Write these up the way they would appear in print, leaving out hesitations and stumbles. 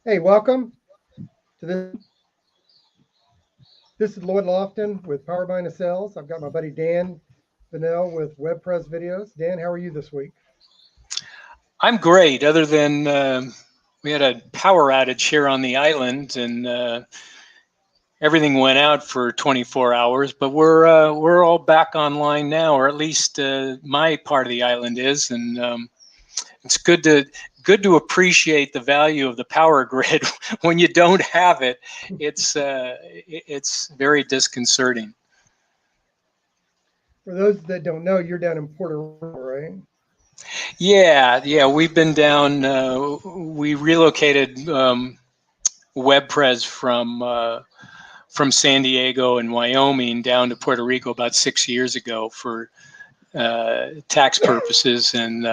Hey, welcome to this. This is Lloyd Lofton with Power by Nacelles. I've got my buddy Dan Vanell with WebPress Videos. Dan, how are you this week? I'm great, other than we had a power outage here on the island and everything went out for 24 hours, but we're all back online now, or at least my part of the island is, and it's good to appreciate the value of the power grid when you don't have it. It's very disconcerting. For those that don't know, you're down in Puerto Rico, right? Yeah, we've been down. We relocated WebPres from San Diego and Wyoming down to Puerto Rico about 6 years ago for tax purposes, and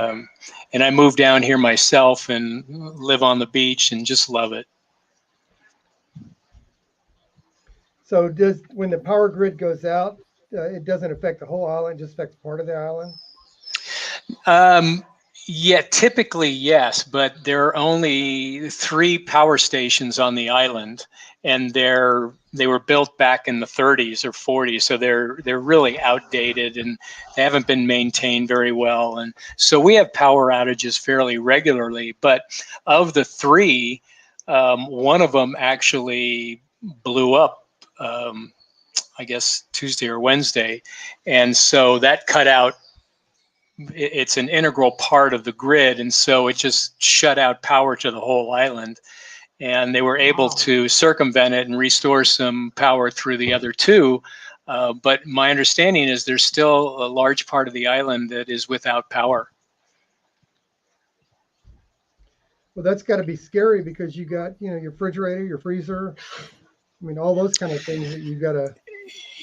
I moved down here myself and live on the beach and just love it. So, does when the power grid goes out, it doesn't affect the whole island; just affects part of the island. Um, yeah, typically yes, but there are only three power stations on the island, and they were built back in the 30s or 40s, so they're really outdated and they haven't been maintained very well, and so we have power outages fairly regularly. But of the three, one of them actually blew up. I guess Tuesday or Wednesday, and so that cut out. It's an integral part of the grid, and so it just shut out power to the whole island, and they were able Wow. to circumvent it and restore some power through the other two. But my understanding is there's still a large part of the island that is without power. Well, that's got to be scary because you got your refrigerator, your freezer. I mean, all those kind of things that you got to.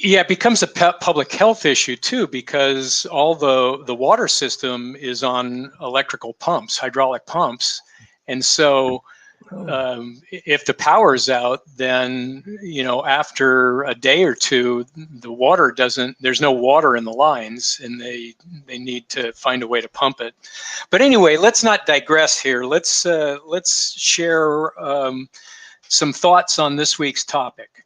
Yeah, it becomes a public health issue too, because all the water system is on electrical pumps, hydraulic pumps, and so Oh, if the power is out, then after a day or two, the water doesn't. There's no water in the lines, and they need to find a way to pump it. But anyway, let's not digress here. Let's share some thoughts on this week's topic.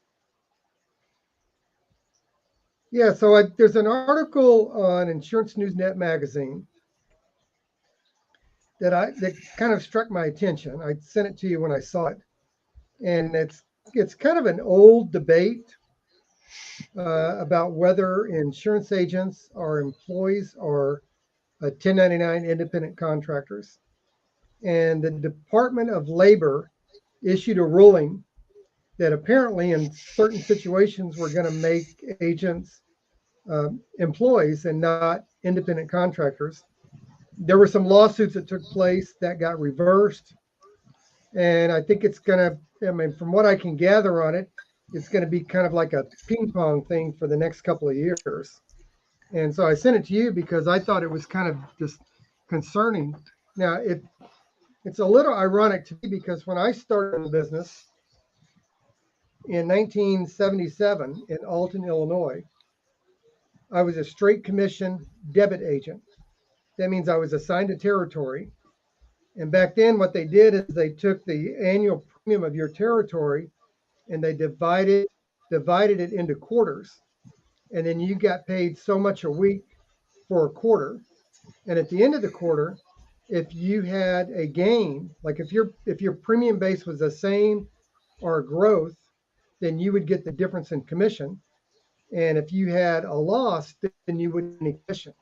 yeah. So there's an article on Insurance News Net magazine that kind of struck my attention. I sent it to you when I saw it, and it's kind of an old debate about whether insurance agents are employees or 1099 independent contractors. And the Department of Labor issued a ruling that apparently, in certain situations, we're going to make agents employees and not independent contractors. There were some lawsuits that took place that got reversed. And I think it's going to, I mean, from what I can gather on it, it's going to be kind of like a ping pong thing for the next couple of years. And so I sent it to you because I thought it was kind of just concerning. Now, it's a little ironic to me because when I started in the business in 1977 in Alton, Illinois, I was a straight commission debit agent. That means I was assigned a territory. And back then, what they did is they took the annual premium of your territory and they divided it into quarters. And then you got paid so much a week for a quarter. And at the end of the quarter, if you had a gain, like if your premium base was the same or growth, then you would get the difference in commission. And if you had a loss, then you wouldn't get any commission,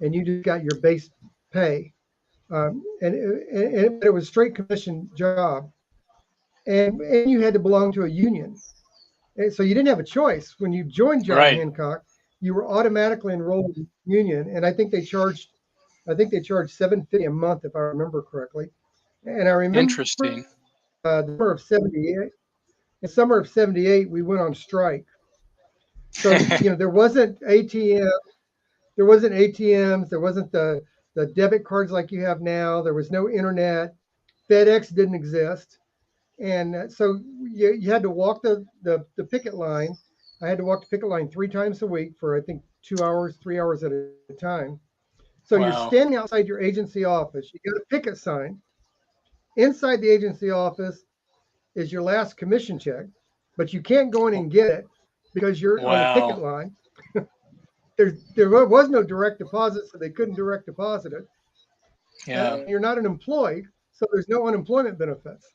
and you just got your base pay. And it was a straight commission job, and you had to belong to a union. And so you didn't have a choice. When you joined John Right. Hancock, you were automatically enrolled in the union, and I think they charged $750 a month if I remember correctly. And I remember Interesting. the summer of '78. In summer of '78, we went on strike. So there wasn't ATM, there wasn't ATMs, there wasn't the debit cards like you have now. There was no internet. FedEx didn't exist, and so you had to walk the picket line. I had to walk the picket line 3 times a week for I think 2 hours, 3 hours at a time. So you're Wow. standing outside your agency office. You got a picket sign inside the agency office. is your last commission check, but you can't go in and get it because you're on a picket Wow. line. There was no direct deposit, so they couldn't direct deposit it. Yeah. And you're not an employee, so there's no unemployment benefits.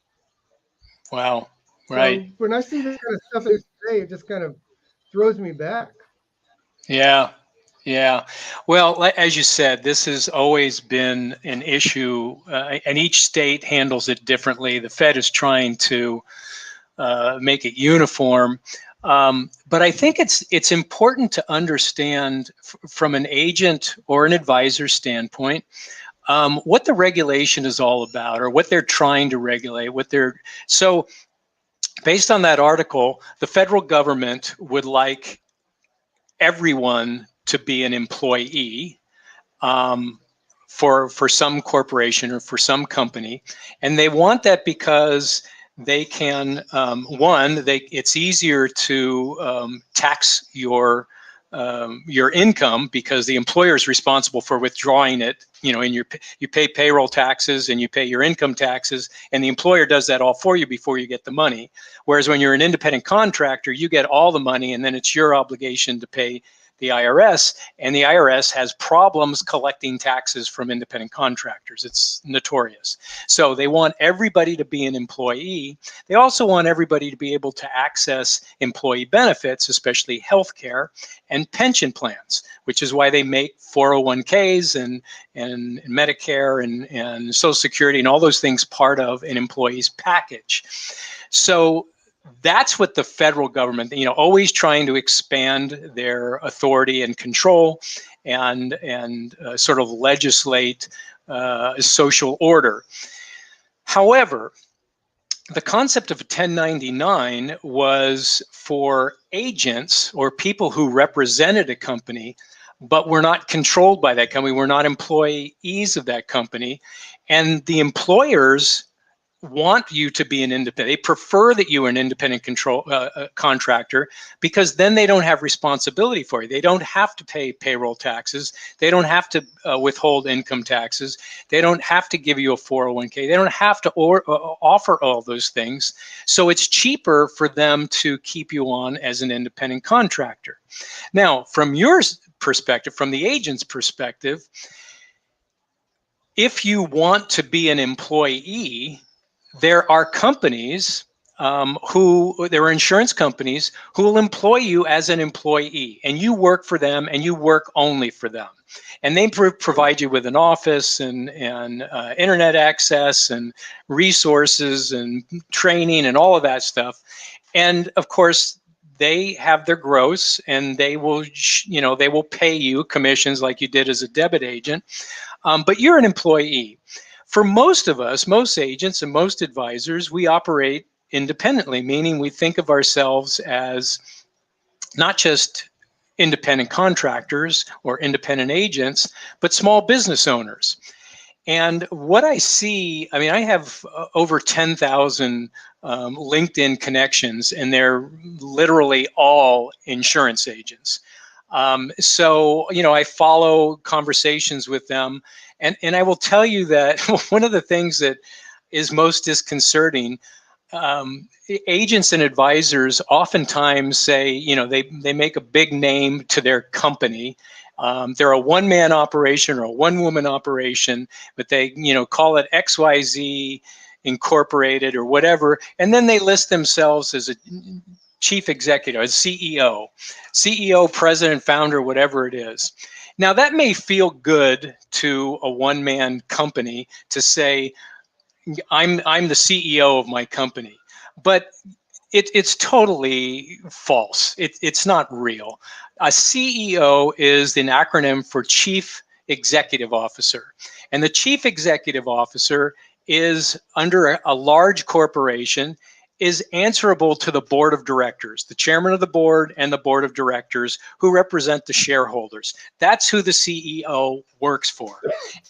Wow. Right. So when I see this kind of stuff today, it just kind of throws me back. Yeah. Yeah. Well, as you said, this has always been an issue, and each state handles it differently. The Fed is trying to make it uniform. But I think it's important to understand from an agent or an advisor standpoint what the regulation is all about, or what they're trying to regulate. So based on that article, the federal government would like everyone to be an employee for some corporation or for some company, and they want that because they can it's easier to tax your income, because the employer is responsible for withdrawing it. You pay payroll taxes and you pay your income taxes, and the employer does that all for you before you get the money. Whereas when you're an independent contractor, you get all the money, and then it's your obligation to pay the IRS, and the IRS has problems collecting taxes from independent contractors. It's notorious. So they want everybody to be an employee. They also want everybody to be able to access employee benefits, especially health care and pension plans, which is why they make 401ks and Medicare and Social Security and all those things part of an employee's package. So that's what the federal government, always trying to expand their authority and control and sort of legislate social order. However, the concept of a 1099 was for agents or people who represented a company, but were not controlled by that company, were not employees of that company. And the employers want you to be an independent. They prefer that you are an independent contractor, because then they don't have responsibility for you. They don't have to pay payroll taxes. They don't have to withhold income taxes. They don't have to give you a 401k. They don't have to offer all those things. So it's cheaper for them to keep you on as an independent contractor. Now, from your perspective, from the agent's perspective, if you want to be an employee, there are companies there are insurance companies who will employ you as an employee, and you work for them and you work only for them. And they provide you with an office and internet access and resources and training and all of that stuff. And of course, they have their gross, and they will pay you commissions like you did as a debit agent. But you're an employee. For most of us, most agents and most advisors, we operate independently, meaning we think of ourselves as not just independent contractors or independent agents, but small business owners. And what I see, I have over 10,000 LinkedIn connections, and they're literally all insurance agents. So I follow conversations with them, and I will tell you that one of the things that is most disconcerting, agents and advisors oftentimes say, they make a big name to their company. They're a one-man operation or a one-woman operation, but they, call it XYZ Incorporated or whatever, and then they list themselves as a chief executive, as CEO, president, founder, whatever it is. Now, that may feel good to a one-man company to say, I'm the CEO of my company, but it's totally false. It's not real. A CEO is an acronym for Chief Executive Officer, and the Chief Executive Officer is under a large corporation, is answerable to the board of directors, the chairman of the board and the board of directors, who represent the shareholders. That's who the CEO works for.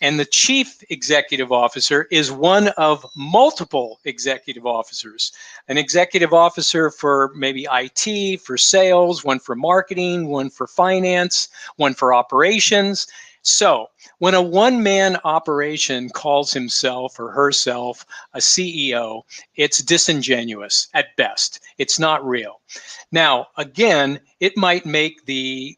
And the chief executive officer is one of multiple executive officers. An executive officer for maybe IT, for sales, one for marketing, one for finance, one for operations. So when a one-man operation calls himself or herself a CEO, it's disingenuous at best. It's not real. Now, again, it might make the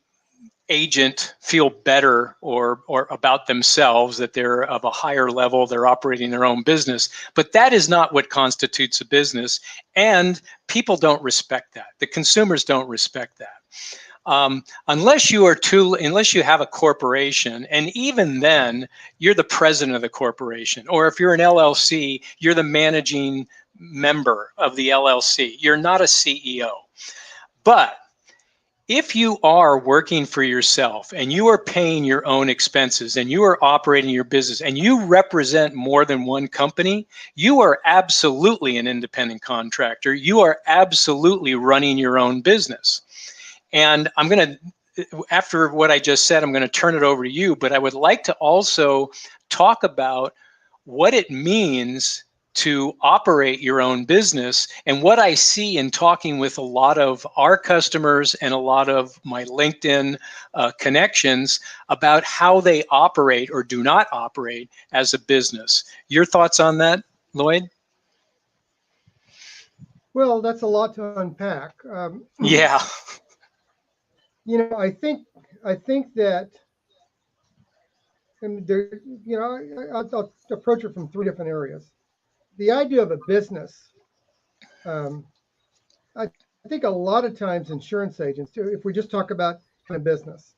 agent feel better or about themselves, that they're of a higher level, they're operating their own business, but that is not what constitutes a business, and people don't respect that. The consumers don't respect that. Unless you have a corporation, and even then, you're the president of the corporation, or if you're an LLC, you're the managing member of the LLC. You're not a CEO. But if you are working for yourself and you are paying your own expenses and you are operating your business and you represent more than one company, you are absolutely an independent contractor. You are absolutely running your own business. And I'm going to, after what I just said, I'm going to turn it over to you, but I would like to also talk about what it means to operate your own business, and what I see in talking with a lot of our customers and a lot of my LinkedIn connections about how they operate or do not operate as a business. Your thoughts on that, Lloyd? Well, that's a lot to unpack. Yeah. I think that, and there, I'll approach it from three different areas. The idea of a business, um, I think a lot of times insurance agents, if we just talk about a business,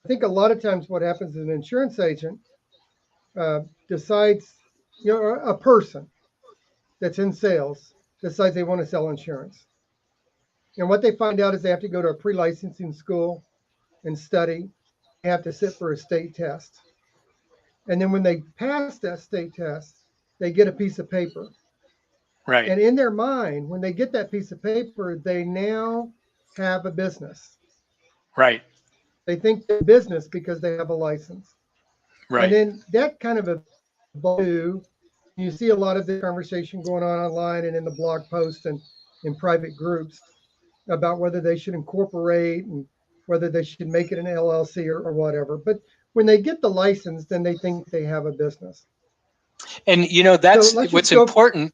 I think a lot of times what happens is an insurance agent decides, a person that's in sales decides they want to sell insurance. And what they find out is they have to go to a pre-licensing school and study. They have to sit for a state test. And then when they pass that state test, they get a piece of paper. Right. And in their mind, when they get that piece of paper, they now have a business. Right. They think they're business because they have a license. And Right. then that kind of evolves. You see a lot of the conversation going on online and in the blog posts and in private groups about whether they should incorporate and whether they should make it an LLC or whatever. But when they get the license, then they think they have a business. And So that's let's just what's go. important.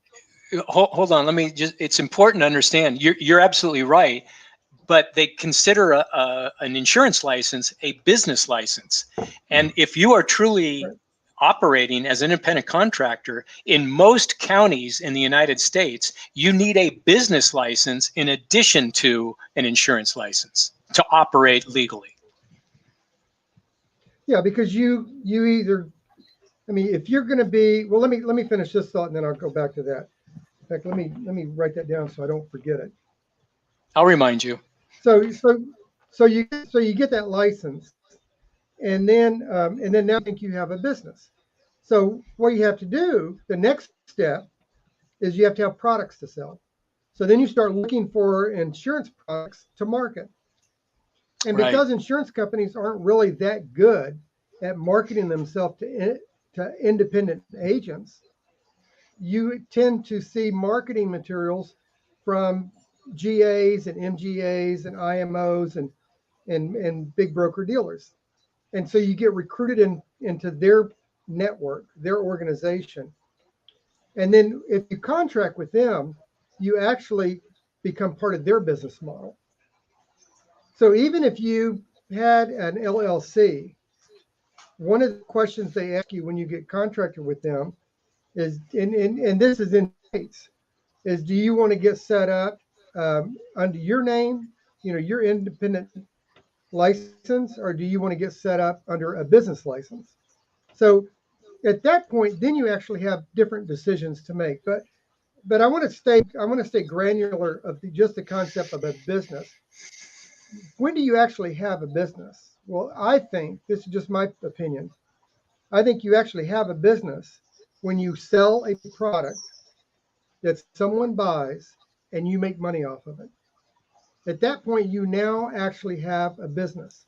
Hold on. It's important to understand. You're absolutely right. But they consider an insurance license a business license. And if you are truly operating as an independent contractor in most counties in the United States, you need a business license in addition to an insurance license to operate legally. Yeah, because you either, if you're going to be, well, let me finish this thought and then I'll go back to that. In fact, let me write that down so I don't forget it. I'll remind you. So you get that license, and then now I think you have a business. So what you have to do, the next step, is you have to have products to sell. So then you start looking for insurance products to market. And Right. because insurance companies aren't really that good at marketing themselves to independent agents, you tend to see marketing materials from GAs and MGAs and IMOs and big broker dealers. And so you get recruited into their network, their organization. And then if you contract with them, you actually become part of their business model. So even if you had an LLC, one of the questions they ask you when you get contracted with them is, and this is in states, is do you want to get set up under your name, your independent license, or do you want to get set up under a business license? So at that point, then you actually have different decisions to make. But I want to stay granular of just the concept of a business. When do you actually have a business? Well, I think this is just my opinion. I think you actually have a business when you sell a product that someone buys and you make money off of it. At that point, you now actually have a business.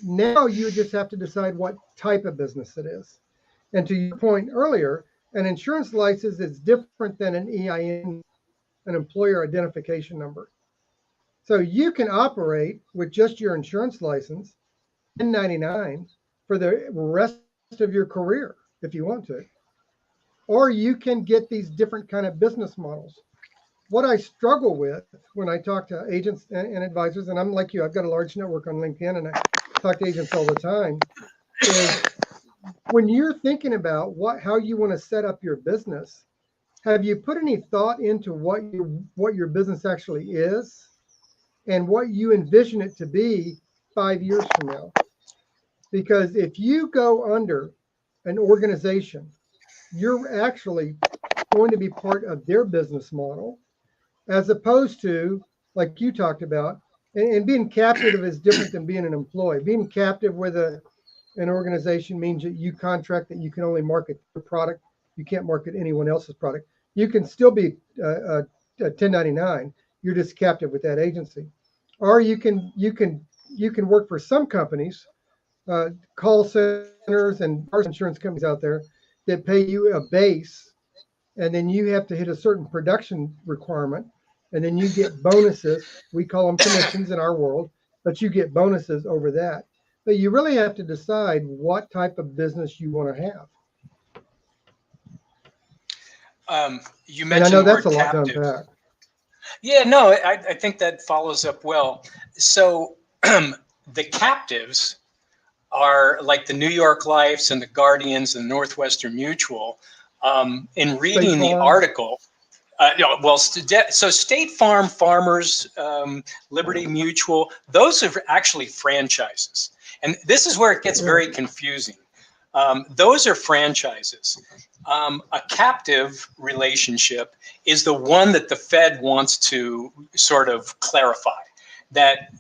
Now you just have to decide what type of business it is. And to your point earlier, an insurance license is different than an EIN, an employer identification number. So you can operate with just your insurance license, 1099 for the rest of your career if you want to. Or you can get these different kind of business models. What I struggle with when I talk to agents and advisors, and I'm like you, I've got a large network on LinkedIn and I talk to agents all the time, is when you're thinking about how you want to set up your business, have you put any thought into what your business actually is and what you envision it to be 5 years from now? Because if you go under an organization, you're actually going to be part of their business model, as opposed to, like you talked about, and being captive is different than being an employee. Being captive with an organization means that you contract that you can only market your product. You can't market anyone else's product. You can still be a 1099. You're just captive with that agency. Or you can work for some companies, call centers and insurance companies out there that pay you a base, and then you have to hit a certain production requirement, and then you get bonuses. We call them commissions in our world, but you get bonuses over that. But you really have to decide what type of business you want to have. You And mentioned I know the that's word a lot to captive. unpack. Yeah, no, I think that follows up well. So the captives are like the New York Lifes and the Guardians and Northwestern Mutual. In reading the article, so State Farm, Farmers, Liberty Mutual, those are actually franchises. And this is where it gets very confusing. Those are franchises. A captive relationship is the one that the Fed wants to sort of clarify, that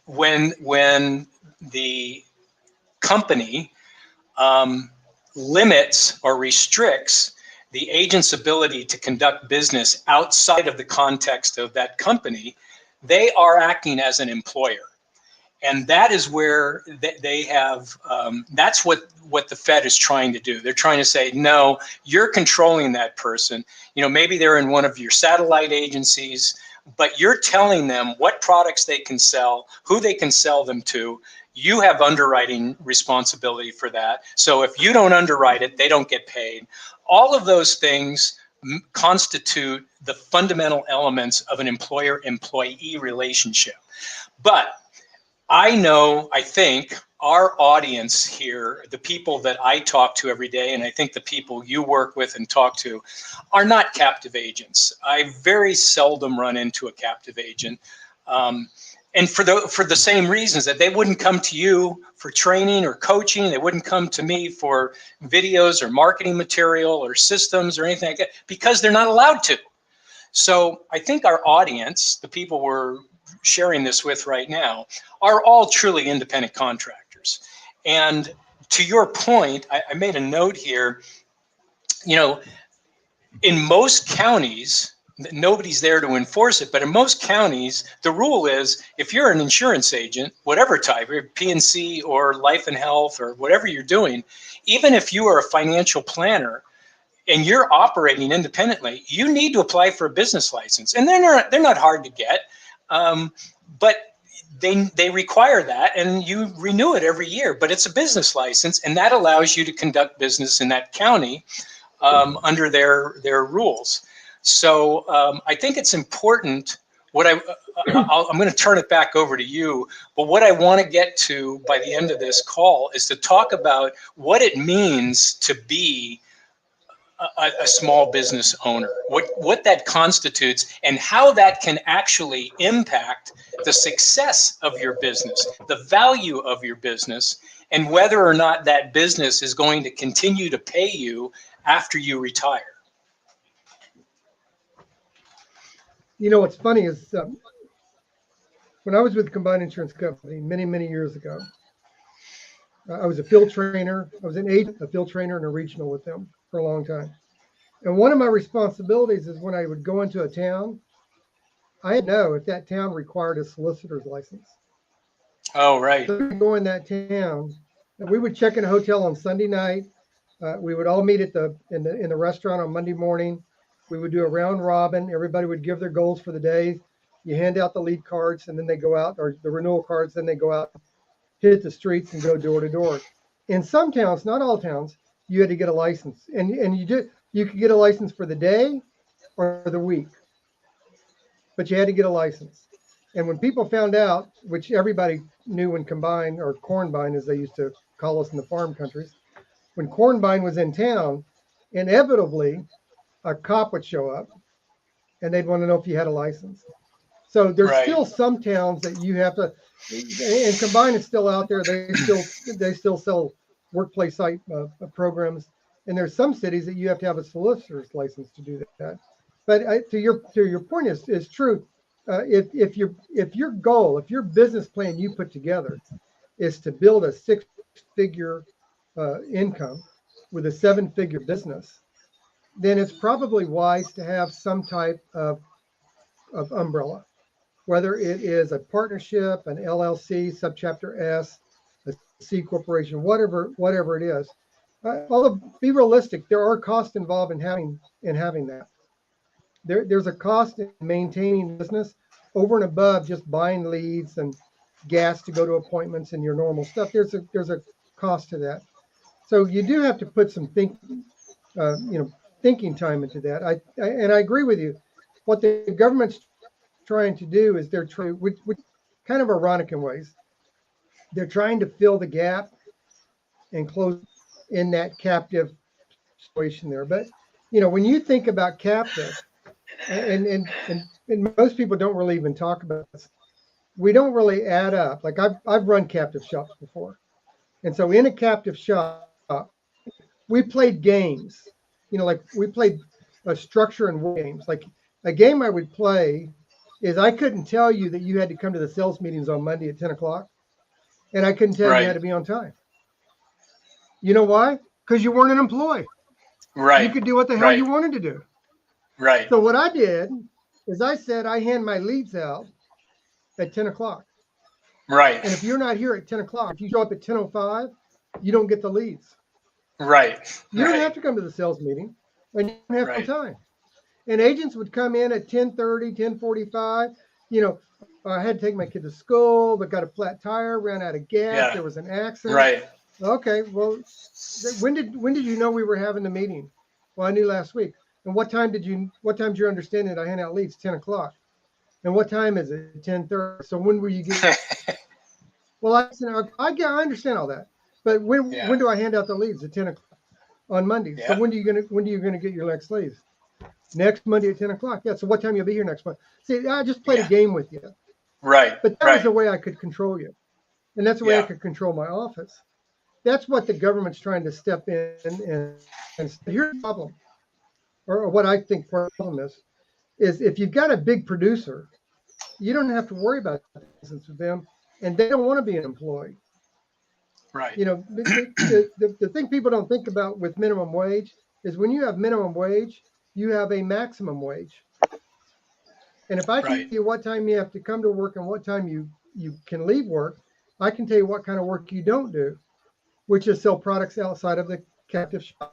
when the company limits or restricts the agent's ability to conduct business outside of the context of that company, they are acting as an employer. And that is where they have, that's what the Fed is trying to do. They're trying to say, no, you're controlling that person. You know, maybe they're in one of your satellite agencies, but you're telling them what products they can sell, who they can sell them to. You have underwriting responsibility for that. So if you don't underwrite it, they don't get paid. All of those things constitute the fundamental elements of an employer-employee relationship. But I think our audience here, the people that I talk to every day, and I think the people you work with and talk to, are not captive agents. I very seldom run into a captive agent. And for the same reasons, that they wouldn't come to you for training or coaching. They wouldn't come to me for videos or marketing material or systems or anything like that, because they're not allowed to. So I think our audience, the people we're sharing this with right now, are all truly independent contractors. And to your point, I made a note here, you know, in most counties, nobody's there to enforce it, but in most counties, the rule is if you're an insurance agent, whatever type, P&C or life and health or whatever you're doing, even if you are a financial planner and you're operating independently, you need to apply for a business license. And they're not hard to get, but they require that, and you renew it every year. But it's a business license, and that allows you to conduct business in that county under their rules. So I think it's important. I'm going to turn it back over to you. But what I want to get to by the end of this call is to talk about what it means to be a small business owner, what that constitutes, and how that can actually impact the success of your business, the value of your business, and whether or not that business is going to continue to pay you after you retire. You know, what's funny is when I was with the Combined Insurance Company many, many years ago, I was a field trainer. I was an agent, a field trainer, and a regional with them for a long time. And one of my responsibilities is when I would go into a town, I had to know if that town required a solicitor's license. Oh, right. So we go in that town, and we would check in a hotel on Sunday night. We would all meet in the restaurant on Monday morning. We would do a round robin. Everybody would give their goals for the day. You hand out the lead cards, and then they go out, or the renewal cards. Then they go out, hit the streets and go door to door. In some towns, not all towns, you had to get a license, and you could get a license for the day or the week, but you had to get a license. And when people found out, which everybody knew when combine, or cornbine as they used to call us in the farm countries, when cornbine was in town, inevitably a cop would show up and they'd want to know if you had a license. So there's Right. still some towns that you have to, and combine is still out there. They still sell workplace site programs, and there's some cities that you have to have a solicitor's license to do that. But to your point is true. If your goal, if your business plan you put together is to build a six-figure income with a seven-figure business, then it's probably wise to have some type of umbrella, whether it is a partnership, an LLC, subchapter S, a C corporation, whatever it is. Although be realistic, there are costs involved in having that. There's a cost in maintaining business over and above just buying leads and gas to go to appointments and your normal stuff. There's a cost to that. So you do have to put some thinking time into that. I agree with you. What the government's trying to do is they're trying, which kind of ironic in ways, they're trying to fill the gap and close in that captive situation there. But when you think about captive, and most people don't really even talk about this, we don't really add up. Like I've run captive shops before, and so in a captive shop, we played games. Like we played a structure and games. Like a game I would play is I couldn't tell you that you had to come to the sales meetings on Monday at 10 o'clock, and I couldn't tell you had to be on time. You know why? Because you weren't an employee. Right. You could do what the hell you wanted to do. Right. So what I did is I said I hand my leads out at 10 o'clock. Right. And if you're not here at 10 o'clock, if you show up at 10:05, you don't get the leads. Right. You don't have to come to the sales meeting, and you don't have time. And agents would come in at 10:30, 10:45. I had to take my kid to school, but got a flat tire, ran out of gas. There was an accident. Right. Okay, well, when did you know we were having the meeting? Well, I knew last week. And what time's your understanding that I hand out leads? 10 o'clock. And what time is it? 10:30. So when will you get? Well, I understand all that. But when do I hand out the leads? At 10 o'clock on Monday. Yeah. So when are you gonna get your next leads? Next Monday at 10 o'clock. Yeah. So what time you'll be here next month? See, I just played a game with you. Right. But that was the way I could control you. And that's the way I could control my office. That's what the government's trying to step in and here's the problem. Or what I think the problem is if you've got a big producer, you don't have to worry about business with them, and they don't want to be an employee. Right. The thing people don't think about with minimum wage is when you have minimum wage, you have a maximum wage. And if I can tell you what time you have to come to work and what time you can leave work, I can tell you what kind of work you don't do, which is sell products outside of the captive shop.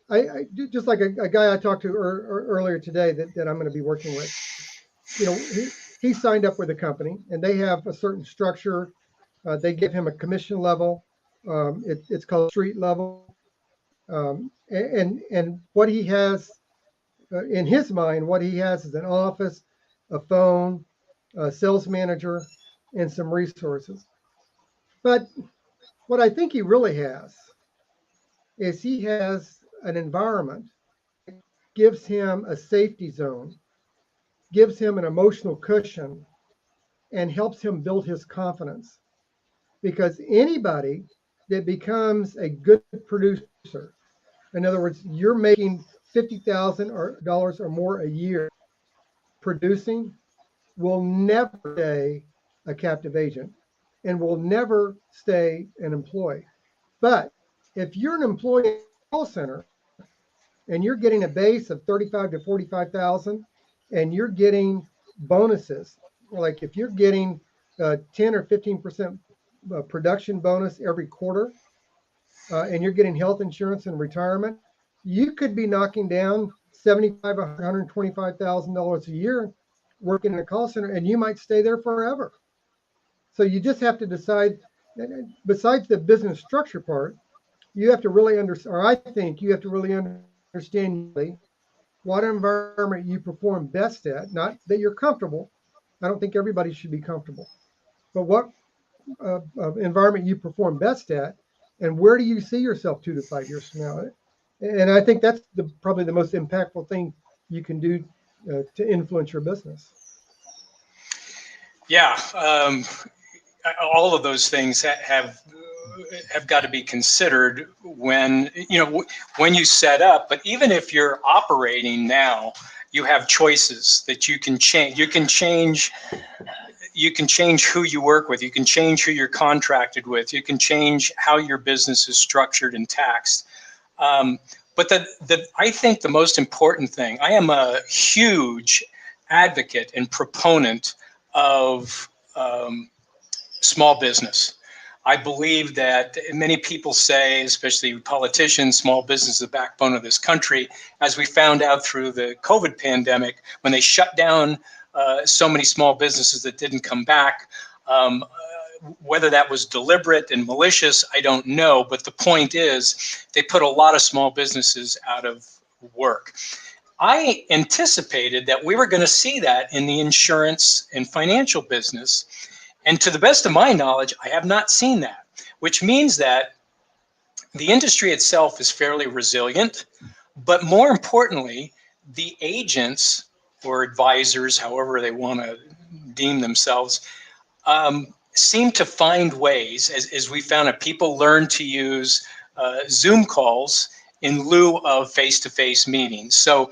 I just like a guy I talked to earlier today that I'm going to be working with. He signed up with a company, and they have a certain structure. They give him a commission level. It's called street level, and what he has in his mind, what he has is an office, a phone, a sales manager, and some resources. But what I think he really has is he has an environment that gives him a safety zone, gives him an emotional cushion, and helps him build his confidence. Because anybody that becomes a good producer, in other words, you're making $50,000 or more a year producing, will never stay a captive agent and will never stay an employee. But if you're an employee in a call center and you're getting a base of 35 to 45,000 and you're getting bonuses, like if you're getting 10 or 15% production bonus every quarter, and you're getting health insurance and retirement, you could be knocking down $75,000, $125,000 a year working in a call center, and you might stay there forever. So you just have to decide, besides the business structure part, you have to really understand, or I think you have to really understand what environment you perform best at, not that you're comfortable. I don't think everybody should be comfortable, but what environment you perform best at, and where do you see yourself 2 to 5 years from now? And I think that's probably the most impactful thing you can do to influence your business. Yeah, all of those things have got to be considered when when you set up. But even if you're operating now, you have choices that you can change. You can change who you work with. You can change who you're contracted with. You can change how your business is structured and taxed. But I think the most important thing, I am a huge advocate and proponent of small business. I believe that many people say, especially politicians, small business is the backbone of this country. As we found out through the COVID pandemic, when they shut down so many small businesses that didn't come back, whether that was deliberate and malicious, I don't know. But the point is, they put a lot of small businesses out of work. I anticipated that we were going to see that in the insurance and financial business. And to the best of my knowledge, I have not seen that, which means that the industry itself is fairly resilient. But more importantly, the agents or advisors, however they want to deem themselves, seem to find ways, as we found that people learn to use Zoom calls in lieu of face-to-face meetings. So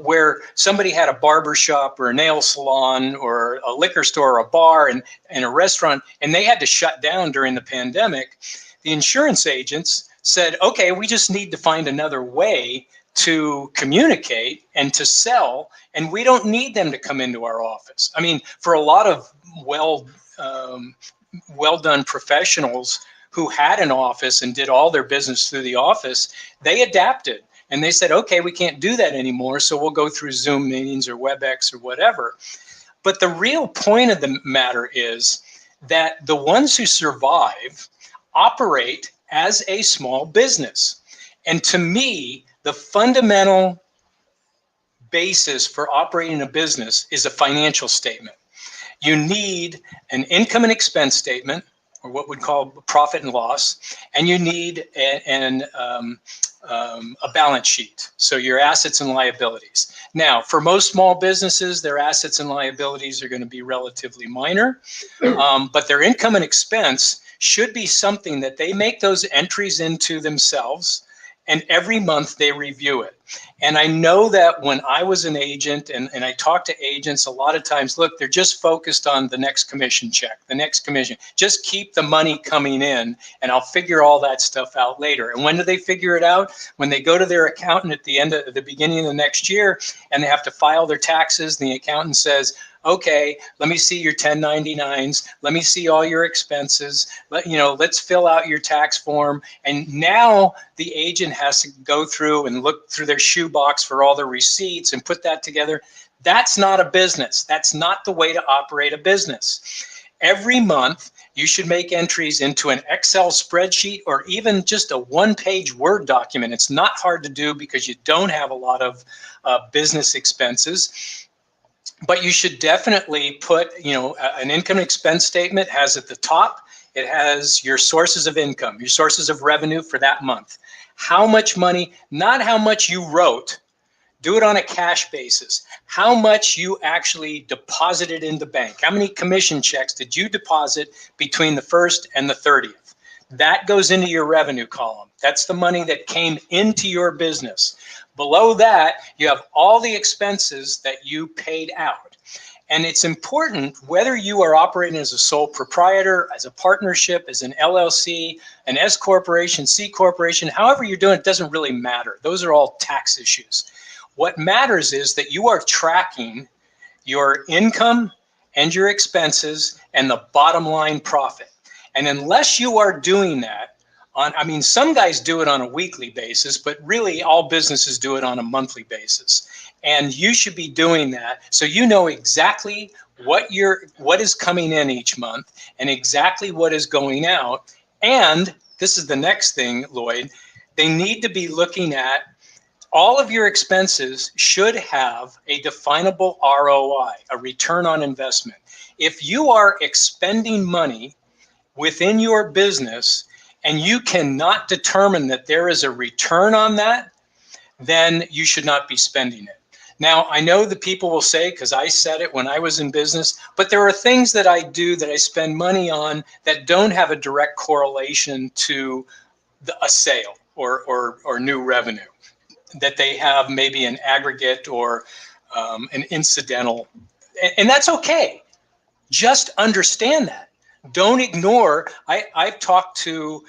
where somebody had a barber shop or a nail salon or a liquor store or a bar and a restaurant, and they had to shut down during the pandemic, the insurance agents said, okay, we just need to find another way to communicate and to sell, and we don't need them to come into our office. I mean, for a lot of well-done professionals who had an office and did all their business through the office, they adapted and they said, okay, we can't do that anymore, so we'll go through Zoom meetings or WebEx or whatever. But the real point of the matter is that the ones who survive operate as a small business. And to me, the fundamental basis for operating a business is a financial statement. You need an income and expense statement, or what we'd call profit and loss, and you need a balance sheet, so your assets and liabilities. Now, for most small businesses, their assets and liabilities are going to be relatively minor, but their income and expense should be something that they make those entries into themselves, and every month they review it. And I know that when I was an agent and I talk to agents, a lot of times, look, they're just focused on the next commission check, the next commission. Just keep the money coming in and I'll figure all that stuff out later. And when do they figure it out? When they go to their accountant at the beginning of the next year and they have to file their taxes, and the accountant says, okay, let me see your 1099s. Let me see all your expenses. Let's fill out your tax form. And now the agent has to go through and look through their shoebox for all the receipts and put that together. That's not a business. That's not the way to operate a business. Every month, you should make entries into an Excel spreadsheet or even just a one-page Word document. It's not hard to do because you don't have a lot of business expenses. But you should definitely put, an income and expense statement has at the top, it has your sources of income, your sources of revenue for that month. How much money, not how much you wrote, do it on a cash basis. How much you actually deposited in the bank. How many commission checks did you deposit between the 1st and the 30th? That goes into your revenue column. That's the money that came into your business. Below that, you have all the expenses that you paid out. And it's important whether you are operating as a sole proprietor, as a partnership, as an LLC, an S corporation, C corporation, however you're doing it, doesn't really matter. Those are all tax issues. What matters is that you are tracking your income and your expenses and the bottom line profit. And unless you are doing that, some guys do it on a weekly basis, but really all businesses do it on a monthly basis. And you should be doing that so you know exactly what is coming in each month and exactly what is going out. And this is the next thing, Lloyd, they need to be looking at all of your expenses should have a definable ROI, a return on investment. If you are expending money within your business and you cannot determine that there is a return on that, then you should not be spending it. Now, I know the people will say, because I said it when I was in business, but there are things that I do that I spend money on that don't have a direct correlation to a sale or new revenue, that they have maybe an aggregate or an incidental. And that's okay. Just understand that. Don't ignore. I've talked to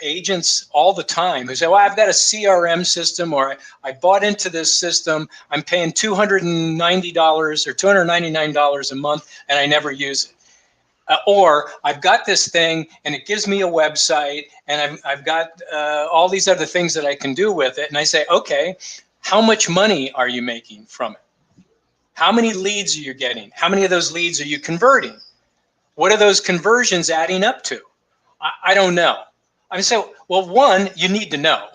agents all the time who say, well, I've got a CRM system, or I bought into this system. I'm paying $290 or $299 a month, and I never use it. Or I've got this thing, and it gives me a website, and I've got all these other things that I can do with it. And I say, okay, how much money are you making from it? How many leads are you getting? How many of those leads are you converting? What are those conversions adding up to? I don't know. I mean, so, well, one, you need to know.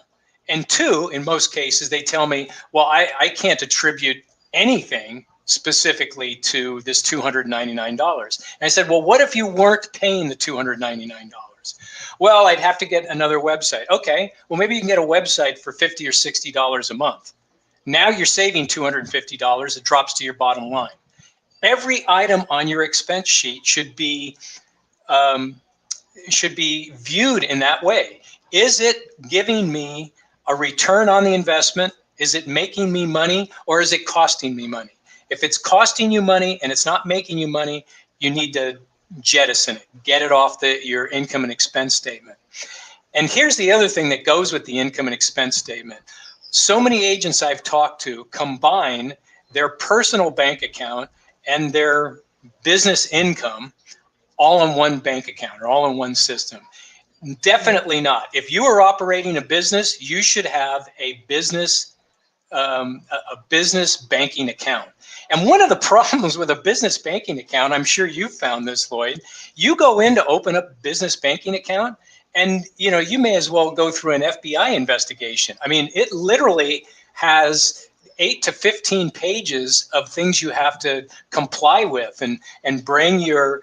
And two, in most cases, they tell me, well, I can't attribute anything specifically to this $299. And I said, well, what if you weren't paying the $299? Well, I'd have to get another website. Okay, well, maybe you can get a website for $50 or $60 a month. Now you're saving $250. It drops to your bottom line. Every item on your expense sheet should be viewed in that way. Is it giving me a return on the investment? Is it making me money, or is it costing me money? If it's costing you money and it's not making you money, you need to jettison it. Get it off your income and expense statement. And here's the other thing that goes with the income and expense statement. So many agents I've talked to combine their personal bank account and their business income all in one bank account or all in one system. Definitely not. If you are operating a business, you should have a business banking account. And one of the problems with a business banking account, I'm sure you've found this, Lloyd, you go in to open up a business banking account, and you may as well go through an FBI investigation. I mean, it literally has 8 to 15 pages of things you have to comply with and bring your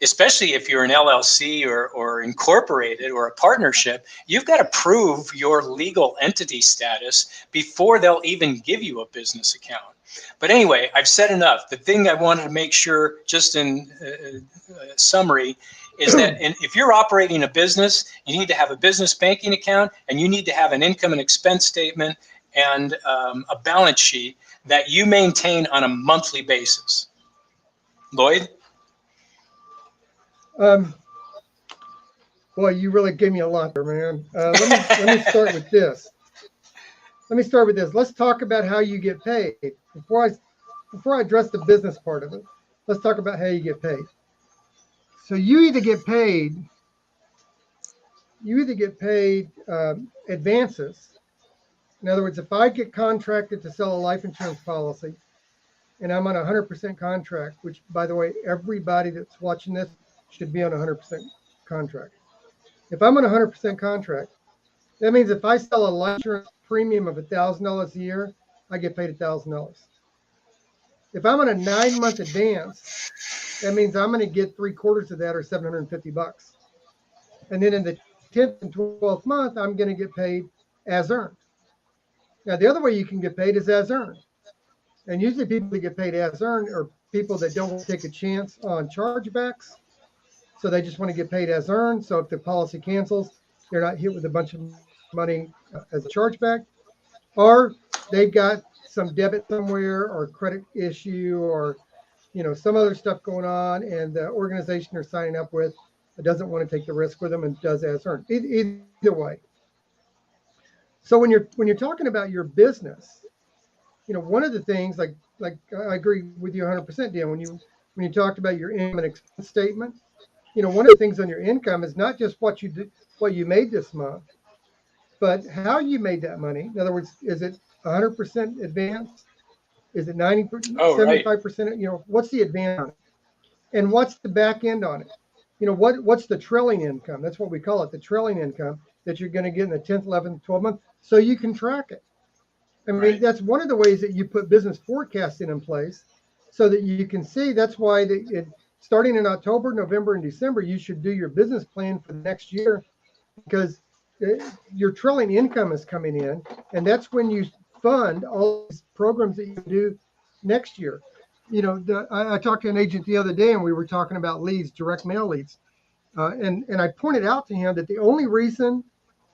especially if you're an LLC or incorporated or a partnership, you've got to prove your legal entity status before they'll even give you a business account. But anyway, I've said enough. The thing I wanted to make sure, just in summary, is that if you're operating a business, you need to have a business banking account, and you need to have an income and expense statement and a balance sheet that you maintain on a monthly basis. Lloyd? Well, you really gave me a lot there, man. Let me start with this. Let's talk about how you get paid. Before I address the business part of it, let's talk about how you get paid. So you either get paid advances. In other words, if I get contracted to sell a life insurance policy and I'm on a 100% contract, which, by the way, everybody that's watching this should be on a 100% contract. If I'm on a 100% contract, that means if I sell a life insurance premium of $1,000 a year, I get paid $1,000. If I'm on a 9-month advance, that means I'm going to get 3/4 of that, or $750. And then in the 10th and 12th month, I'm going to get paid as earned. Now, the other way you can get paid is as earned. And usually people that get paid as earned are people that don't take a chance on chargebacks. So they just want to get paid as earned. So if the policy cancels, they're not hit with a bunch of money as a chargeback. Or they've got some debit somewhere or credit issue or some other stuff going on, and the organization they're signing up with doesn't want to take the risk with them and does as earned. Either way. So when you're talking about your business, one of the things, like I agree with you 100%, Dan, when you talked about your income and expense statement, one of the things on your income is not just what you made this month, but how you made that money. In other words, is it 100% advance? Is it 90%, Oh, right. 75%? You know, what's the advance on it? And what's the back end on it? You know, what's the trailing income? That's what we call it, the trailing income that you're going to get in the 10th, 11th, 12th month, so you can track it. I mean, Right. that's one of the ways that you put business forecasting in place so that you can see. That's why starting in October, November, and December, you should do your business plan for the next year, because your trailing income is coming in, and that's when you fund all these programs that you do next year. You know, I talked to an agent the other day, and we were talking about leads, direct mail leads, and I pointed out to him that the only reason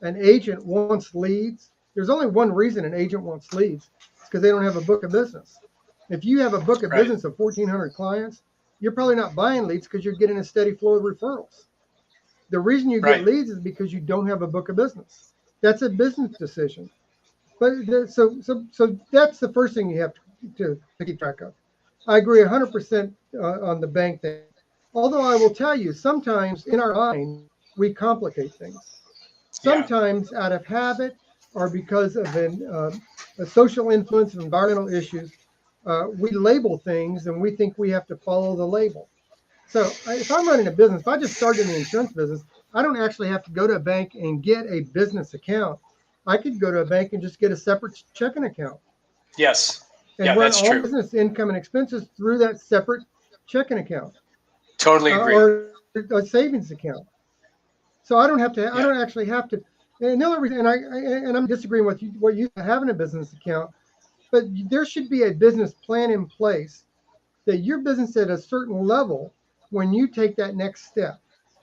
an agent wants leads, there's only one reason an agent wants leads, it's because they don't have a book of business. If you have a book of Right. business of 1,400 clients, you're probably not buying leads because you're getting a steady flow of referrals. The reason you get Right. leads is because you don't have a book of business. That's a business decision. But so that's the first thing you have to keep track of. I agree 100% on the bank thing. Although I will tell you, sometimes in our mind, we complicate things. Yeah. Sometimes out of habit or because of a social influence of environmental issues, we label things and we think we have to follow the label. So if I'm running a business, if I just started in the insurance business, I don't actually have to go to a bank and get a business account. I could go to a bank and just get a separate checking account Yes. and Yeah, run that's all true. business income and expenses through that separate checking account, Totally agree. or a savings account. So I don't have to. I Yeah. don't actually have to. And the other reason, and I'm disagreeing with you, what you having a business account, but there should be a business plan in place that your business at a certain level when you take that next step.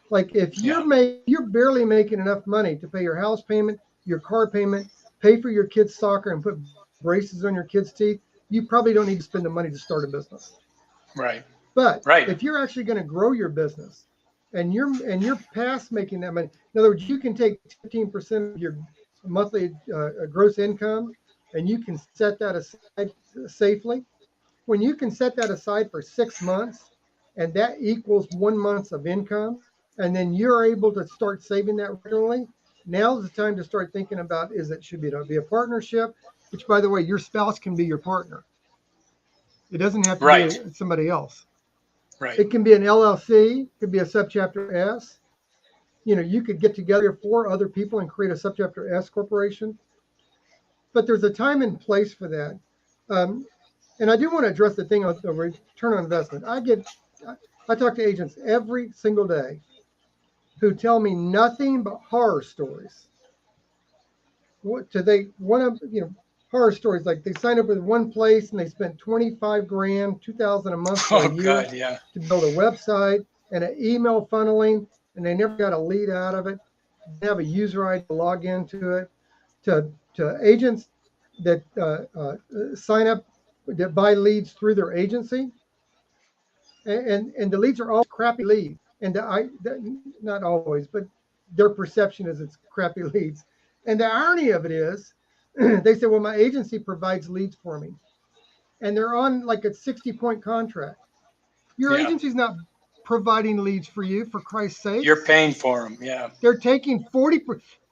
Like if Yeah. you're barely making enough money to pay your house payment, your car payment, pay for your kids' soccer, and put braces on your kids' teeth, you probably don't need to spend the money to start a business. Right. But Right. if you're actually going to grow your business and you're past making that money, in other words, you can take 15% of your monthly gross income and you can set that aside safely. When you can set that aside for 6 months and that equals 1 month of income, and then you're able to start saving that regularly, now's the time to start thinking about, should be a partnership, which, by the way, your spouse can be your partner. It doesn't have to be Right. somebody else. Right. It can be an LLC, could be a subchapter S. You know, you could get together 4 other people and create a subchapter S corporation. But there's a time and place for that. Um, and I do want to address the thing on the return on investment. I talk to agents every single day who tell me nothing but horror stories. What do they want to, horror stories, like they signed up with one place and they spent 25 grand, 2,000 a month for a Oh year God. Yeah. to build a website and an email funneling, and they never got a lead out of it. They have a user ID to log into it. To agents that sign up, that buy leads through their agency, and the leads are all crappy leads. And not always, but their perception is it's crappy leads. And the irony of it is, they say, well, my agency provides leads for me, and they're on like a 60-point contract. Your Yeah. agency's not providing leads for you, for Christ's You're sakes. paying for them. Yeah. They're taking 40.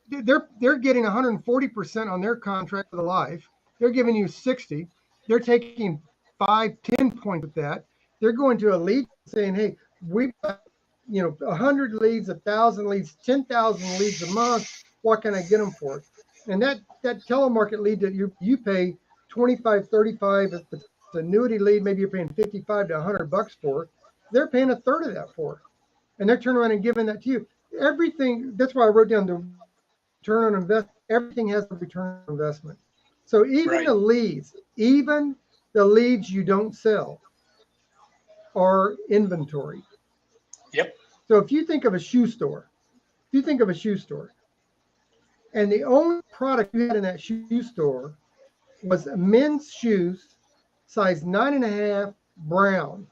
They're getting 140% on their contract for the life. They're giving you 60. They're taking 5, 10 points with that. They're going to a lead saying, hey, we've got 100 leads, 1,000 leads, 10,000 leads a month. What can I get them for? And that telemarket lead that you pay 25, 35, if it's an annuity lead, maybe you're paying 55 to $100 for. They're paying a third of that for, and they're turning around and giving that to you. Everything. That's why I wrote down the return on investment. Everything has a return on investment. So Right. even the leads you don't sell are inventory. Yep. So if you think of a shoe store, and the only product you had in that shoe store was men's shoes, size 9.5, brown,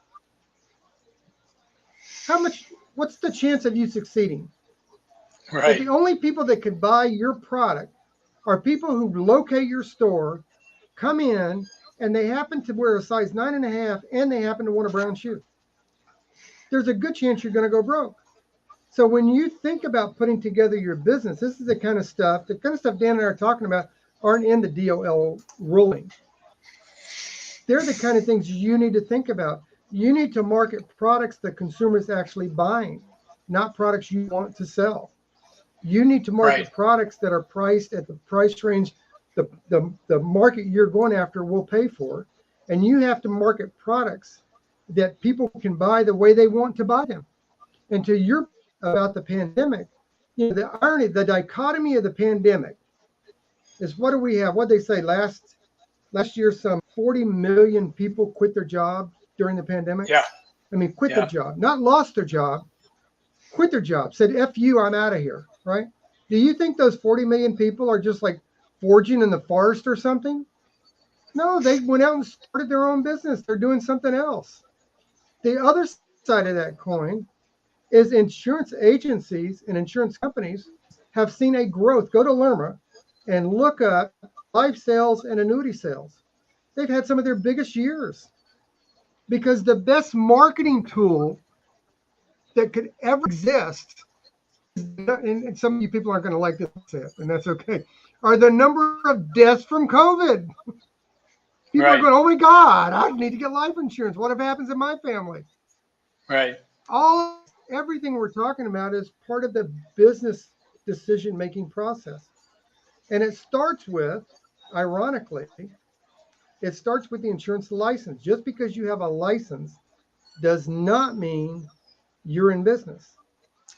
what's the chance of you succeeding? If Right. the only people that could buy your product are people who locate your store, come in, and they happen to wear a size 9.5 and they happen to want a brown shoe, there's a good chance you're going to go broke. So when you think about putting together your business, this is the kind of stuff Dan and I are talking about aren't in the DOL ruling. they're the kind of things you need to think about. You need to market products that consumers actually buying, not products you want to sell. You need to Right. market products that are priced at the price range the market you're going after will pay for. And you have to market products that people can buy the way they want to buy them. And to your point about the pandemic, the irony, the dichotomy of the pandemic is, what do we have? What they say last year, some 40 million people quit their job during the pandemic. Yeah. I mean, quit their Yeah. job, not lost their job, quit their job, said, F you, I'm out of here, right? Do you think those 40 million people are just like foraging in the forest or something? No, they went out and started their own business. They're doing something else. The other side of that coin is insurance agencies and insurance companies have seen a growth. Go to Lerma and look up life sales and annuity sales. They've had some of their biggest years because the best marketing tool that could ever exist, and some of you people aren't going to like this, and that's okay, are the number of deaths from COVID. People are Right. going, oh my God, I need to get life insurance. What if happens in my family? Right. Everything we're talking about is part of the business decision-making process. And it starts with, ironically, it starts with the insurance license. Just because you have a license does not mean you're in business.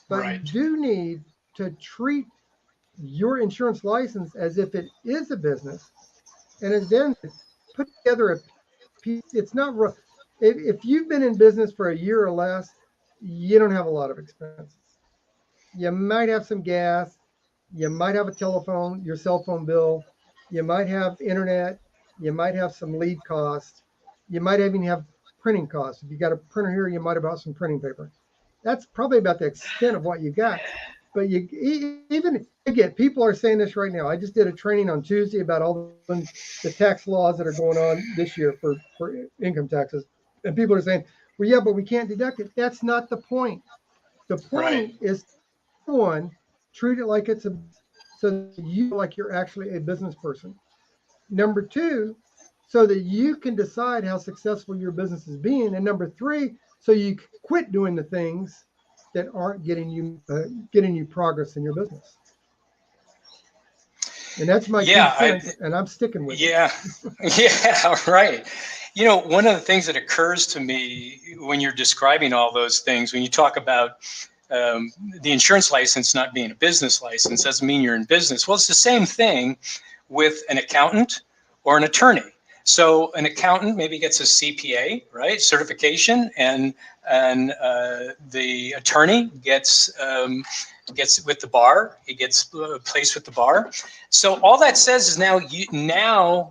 But you Right. do need to treat your insurance license as if it is a business, and then put together a piece. It's not, if you've been in business for a year or less, you don't have a lot of expenses. You might have some gas, you might have a telephone, your cell phone bill, you might have internet, you might have some lead costs, you might even have printing costs. If you got a printer here, you might have bought some printing paper. That's probably about the extent of what you got. But you even again, people are saying this right now. I just did a training on Tuesday about all the tax laws that are going on this year for income taxes, and people are saying, "Well, yeah, but we can't deduct it." That's not the point. The Right. point is, one, treat it like it's so that you feel like you're actually a business person. Number two, so that you can decide how successful your business is being, and number three, so you quit doing the things that aren't getting you progress in your business. And that's my Yeah. 2 cents, and I'm sticking with it. Yeah. Yeah. Right. One of the things that occurs to me when you're describing all those things, when you talk about the insurance license not being a business license, doesn't mean you're in business. Well, it's the same thing with an accountant or an attorney. So an accountant maybe gets a CPA, right, certification, and the attorney gets with the bar. He gets placed with the bar. So all that says is now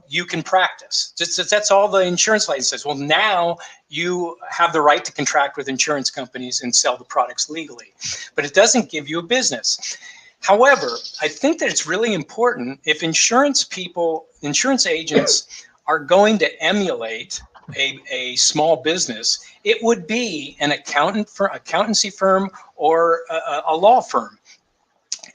you can practice. That's all the insurance license says. Well, now you have the right to contract with insurance companies and sell the products legally, but it doesn't give you a business. However, I think that it's really important if insurance agents are going to emulate a small business, it would be an accountancy firm or a law firm.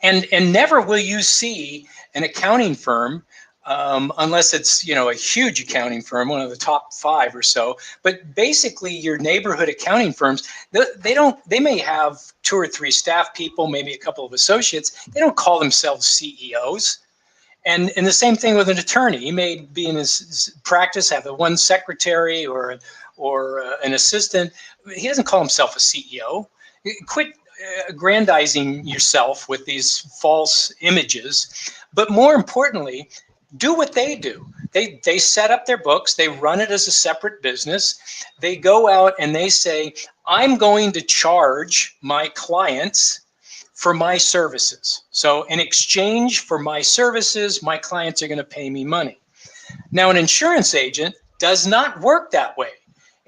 And never will you see an accounting firm unless it's a huge accounting firm, one of the top 5 or so. But basically, your neighborhood accounting firms, they may have 2 or 3 staff people, maybe a couple of associates. They don't call themselves CEOs. And the same thing with an attorney. He may be in his practice, have one secretary or an assistant. He doesn't call himself a CEO. Quit aggrandizing yourself with these false images. But more importantly, do what they do. They set up their books. They run it as a separate business. They go out and they say, I'm going to charge my clients for my services. So in exchange for my services, my clients are going to pay me money. Now, an insurance agent does not work that way.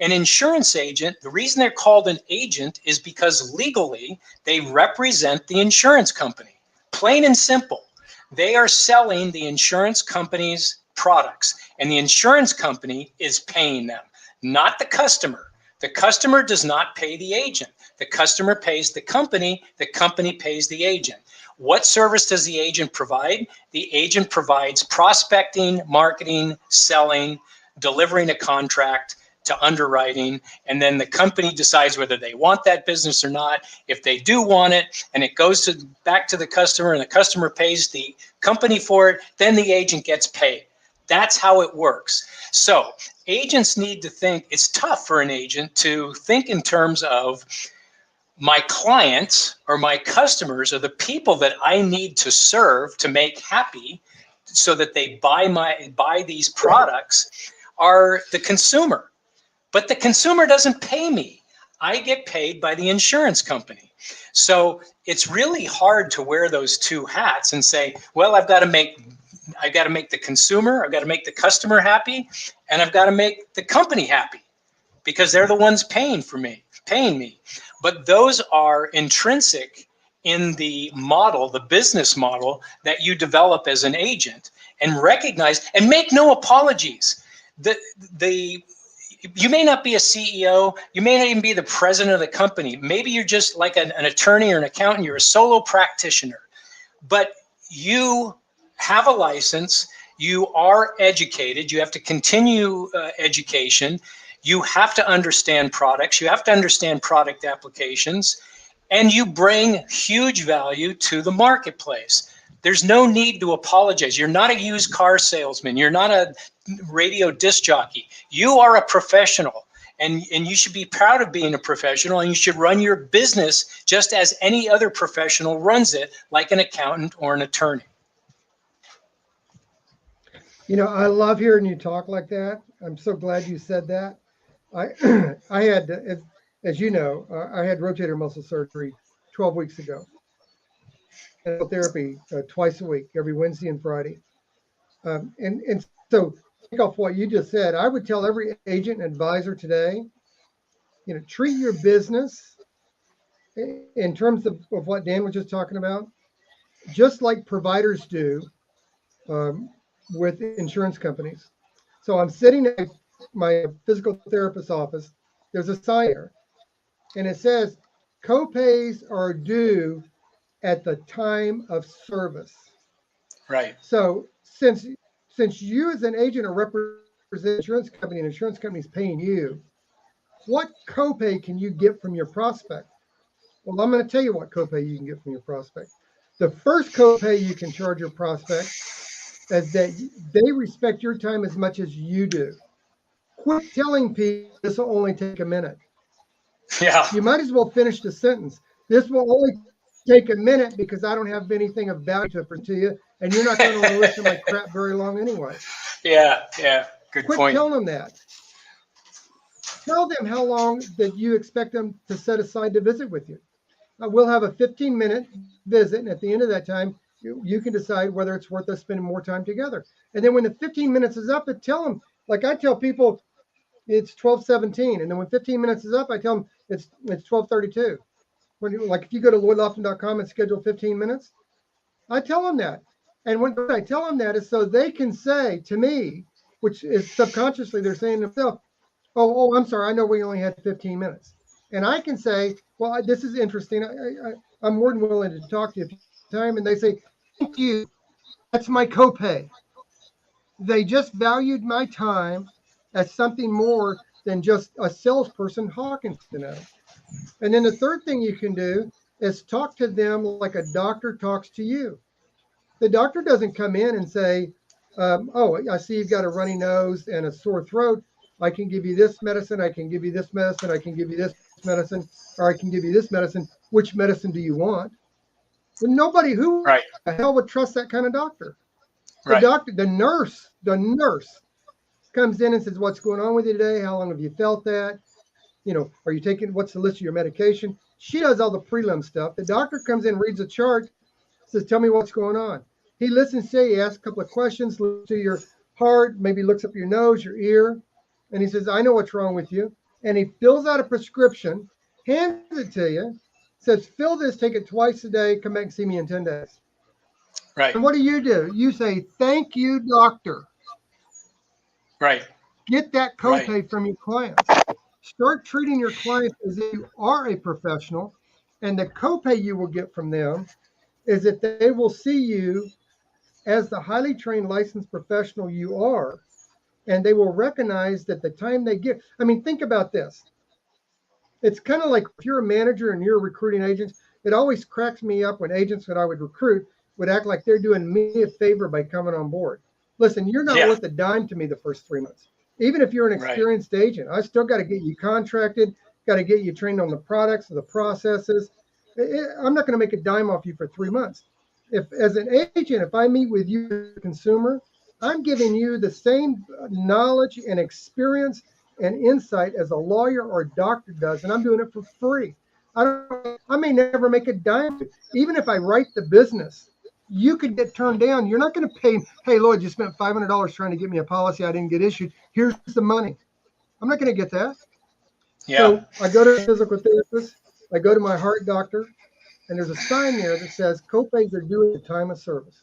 An insurance agent, the reason they're called an agent is because legally they represent the insurance company. Plain and simple. They are selling the insurance company's products, and the insurance company is paying them, not the customer. The customer does not pay the agent. The customer pays the company pays the agent. What service does the agent provide? The agent provides prospecting, marketing, selling, delivering a contract to underwriting, and then the company decides whether they want that business or not. If they do want it, and it goes back to the customer, and the customer pays the company for it, then the agent gets paid. That's how it works. So agents need to think. It's tough for an agent to think in terms of my clients or my customers are the people that I need to serve to make happy so that they buy these products are the consumer. But the consumer doesn't pay me. I get paid by the insurance company. So it's really hard to wear those two hats and say, well, I've got to make the consumer, I've got to make the customer happy, and I've got to make the company happy because they're the ones paying me. But those are intrinsic in the model, the business model that you develop as an agent, and recognize and make no apologies. You may not be a CEO. You may not even be the president of the company. Maybe you're just like an attorney or an accountant. You're a solo practitioner, but you have a license. You are educated. You have to continue education. You have to understand products. You have to understand product applications, and you bring huge value to the marketplace. There's no need to apologize. You're not a used car salesman. You're not a radio disc jockey. You are a professional, and you should be proud of being a professional, and you should run your business just as any other professional runs it, like an accountant or an attorney. You know, I love hearing you talk like that. I'm so glad you said that. I had, as you know, I had rotator muscle surgery 12 weeks ago. And therapy twice a week, every Wednesday and Friday. And so, take off what you just said, I would tell every agent and advisor today, you know, treat your business in terms of what Dan was just talking about, just like providers do with insurance companies. So I'm sitting at my physical therapist's office. There's a sign there, and it says, co-pays are due at the time of service. Right. So since you as an agent are representing an insurance company and insurance company is paying you, what copay can you get from your prospect? Well, I'm going to tell you what copay you can get from your prospect. The first copay you can charge your prospect is that they respect your time as much as you do. Quit telling people this will only take a minute. Yeah. You might as well finish the sentence. This will only take a minute because I don't have anything of value to present to you, and you're not going to listen to my crap very long anyway. Yeah. Good Quit point. telling them that. Tell them how long that you expect them to set aside to visit with you. We'll have a 15-minute visit, and at the end of that time, you can decide whether it's worth us spending more time together. And then when the 15 minutes is up, tell them, like I tell people, it's 12:17, and then when 15 minutes is up, I tell them it's 12:32. Like if you go to lloydlofton.com and schedule 15 minutes, I tell them that. And when I tell them that is so they can say to me, which is subconsciously they're saying to themselves, oh, I'm sorry, I know we only had 15 minutes. And I can say, well, this is interesting. I'm more than willing to talk to you time. And they say, thank you. That's my copay. They just valued my time as something more than just a salesperson hawking to them. And then the third thing you can do is talk to them like a doctor talks to you. The doctor doesn't come in and say, oh, I see you've got a runny nose and a sore throat. I can give you this medicine. I can give you this medicine. I can give you this medicine, or I can give you this medicine. Which medicine do you want? Well, nobody who the hell would trust that kind of doctor. The doctor, the nurse comes in and says, what's going on with you today? How long have you felt that? You know, are you taking, what's the list of your medication? She does all the prelim stuff. The doctor comes in, reads a chart, says, tell me what's going on. He listens to you, he asks a couple of questions, looks to your heart, maybe looks up your nose, your ear, and he says, I know what's wrong with you. And he fills out a prescription, hands it to you, says, fill this, take it twice a day, come back and see me in 10 days. Right. And what do? You say, thank you, doctor. Right. Get that copay from your clients. Start treating your clients as if you are a professional, and the copay you will get from them is that they will see you as the highly trained licensed professional you are, and they will recognize that the time they give. I mean, think about this. It's kind of like if you're a manager and you're recruiting agents, it always cracks me up when agents that I would recruit would act like they're doing me a favor by coming on board. Listen, you're not Yeah. worth a dime to me the first 3 months. Even if you're an Right. experienced agent, I still got to get you contracted, got to get you trained on the products, the processes. I'm not going to make a dime off you for 3 months. If, as an agent, if I meet with you as a consumer, I'm giving you the same knowledge and experience and insight as a lawyer or a doctor does, and I'm doing it for free. I may never make a dime. Even if I write the business, you could get turned down. You're not going to pay, hey, Lloyd, you spent $500 trying to get me a policy I didn't get issued. Here's the money. I'm not going to get that. Yeah. So I go to a physical therapist, I go to my heart doctor, and there's a sign there that says copays are due at the time of service.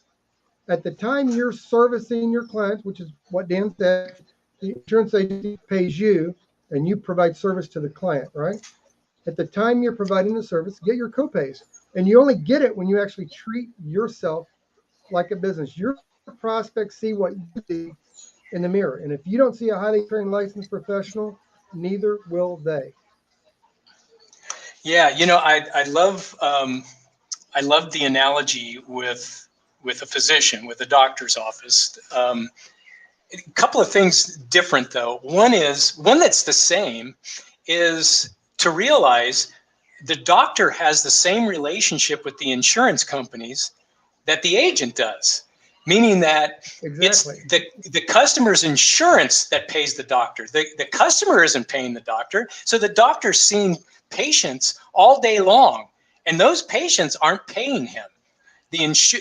At the time you're servicing your clients, which is what Dan said, the insurance agency pays you and you provide service to the client, right? At the time you're providing the service, get your copays. And you only get it when you actually treat yourself like a business. Your prospects see what you see in the mirror. And if you don't see a highly trained licensed professional, neither will they. Yeah. I love the analogy with a physician, with a doctor's office. A couple of things different though. One that's the same is to realize the doctor has the same relationship with the insurance companies that the agent does, meaning that Exactly. it's the customer's insurance that pays the doctor. The customer isn't paying the doctor. So the doctor's seeing patients all day long, and those patients aren't paying him.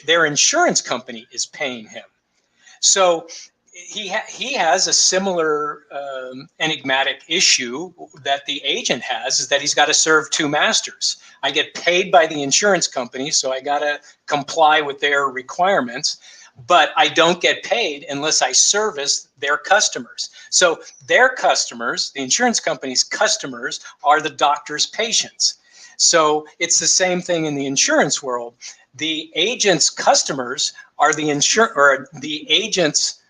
Their insurance company is paying him. So he has a similar enigmatic issue that the agent has, is that he's got to serve two masters. I get paid by the insurance company, so I got to comply with their requirements, but I don't get paid unless I service their customers. So their customers, the insurance company's customers, are the doctor's patients. So it's the same thing in the insurance world. The agent's customers are the agent's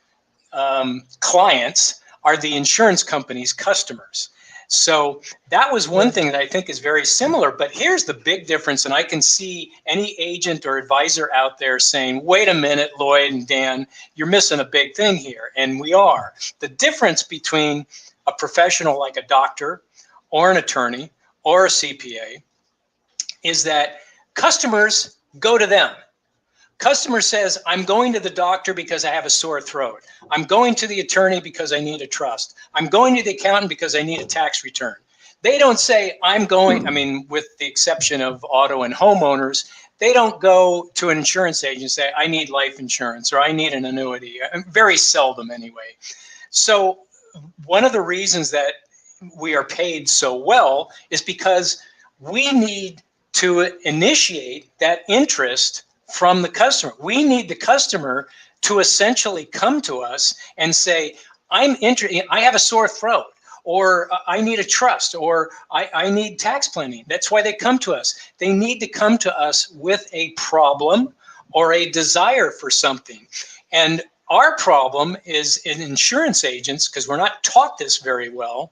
clients are the insurance company's customers. So that was one thing that I think is very similar. But here's the big difference, and I can see any agent or advisor out there saying, wait a minute, Lloyd and Dan, you're missing a big thing here. And we are. The difference between a professional like a doctor or an attorney or a CPA is that customers go to them. Customer says, I'm going to the doctor because I have a sore throat. I'm going to the attorney because I need a trust. I'm going to the accountant because I need a tax return. They don't say, with the exception of auto and homeowners, they don't go to an insurance agent and say, I need life insurance or I need an annuity. Very seldom anyway. So one of the reasons that we are paid so well is because we need to initiate that interest from the customer. We need the customer to essentially come to us and say, I have a sore throat, or I need a trust, or I need tax planning. That's why they come to us. They need to come to us with a problem or a desire for something. And our problem is in insurance agents, because we're not taught this very well,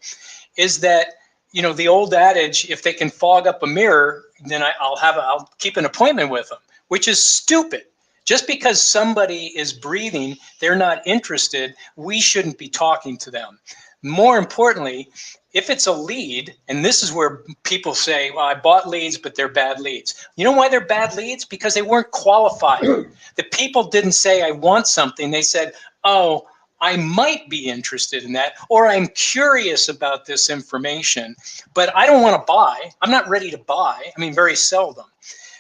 is that the old adage, if they can fog up a mirror, then I'll keep an appointment with them, which is stupid. Just because somebody is breathing, they're not interested, we shouldn't be talking to them. More importantly, if it's a lead, and this is where people say, well, I bought leads, but they're bad leads. You know why they're bad leads? Because they weren't qualified. The people didn't say, I want something. They said, oh, I might be interested in that, or I'm curious about this information, but I don't want to buy. I'm not ready to buy. Very seldom.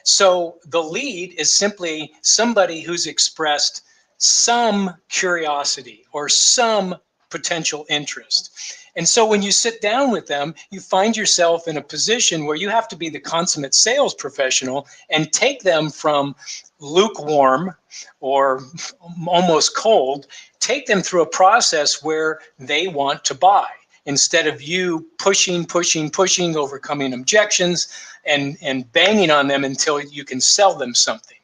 So the lead is simply somebody who's expressed some curiosity or some potential interest. And so when you sit down with them, you find yourself in a position where you have to be the consummate sales professional and take them from lukewarm or almost cold, take them through a process where they want to buy, instead of you pushing, overcoming objections and banging on them until you can sell them something.